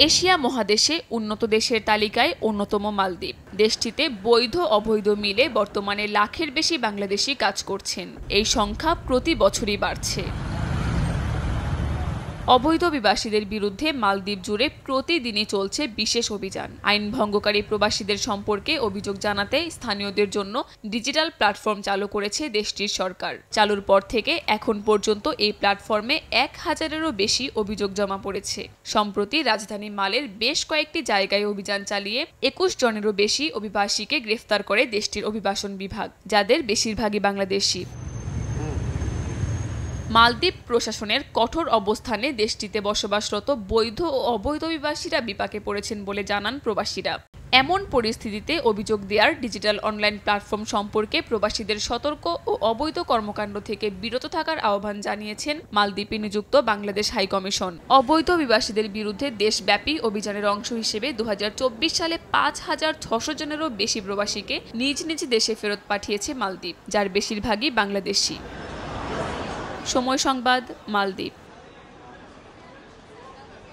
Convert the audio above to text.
Asia মহাদেশে উন্নত দেশের তালিকায় অন্যতম মালদ্বীপ। দেশটিতে বৈধ অবৈধ মিলে বর্তমানে লাখের বেশি বাংলাদেশি কাজ করছেন। এই সংখ্যা প্রতি বছরই বাড়ছে। অবৈধ অভিবাসীদের বিরুদ্ধে মালদ্বীপ জুড়ে প্রতিদিনই চলছে বিশেষ অভিযান। আইন ভঙ্গকারী প্রবাসীদের সম্পর্কে অভিযোগ জানাতে স্থানীয়দের জন্য ডিজিটাল প্ল্যাটফর্ম চালু করেছে দেশটির সরকার। চালুর পর থেকে এখন পর্যন্ত এই প্ল্যাটফর্মে 1000-এরও বেশি অভিযোগ জমা পড়েছে। সম্প্রতি রাজধানী মালের বেশ কয়েকটি জায়গায় অভিযান চালিয়ে 21 জনেরও বেশি অভিবাসীকে গ্রেফতার করে দেশটির অভিবাসন বিভাগ, যাদের বেশিরভাগই বাংলাদেশি। মালদ্বীপ প্রশাসনের কঠোর অবস্থানে দেশটিতে বসবাসরত বৈধ ও অবৈধ অভিবাসীরা বিপাকে পড়েছেন বলে জানান প্রবাসীরা। এমন পরিস্থিতিতে অভিযোগ দেওয়ার ডিজিটাল অনলাইন প্ল্যাটফর্ম সম্পর্কে প্রবাসীদের সতর্ক ও অবৈধ কর্মকাণ্ড থেকে বিরত থাকার আহ্বান জানিয়েছেন মালদ্বীপে নিযুক্ত বাংলাদেশ হাইকমিশন। অবৈধ অভিবাসীদের বিরুদ্ধে দেশব্যাপী অভিযানের অংশ হিসেবে 2024 সালে 5600 জনেরও বেশি প্রবাসীকে নিজ নিজ দেশে ফেরত পাঠিয়েছে মালদ্বীপ, যার বেশিরভাগই বাংলাদেশি। সময় সংবাদ, মালদ্বীপ।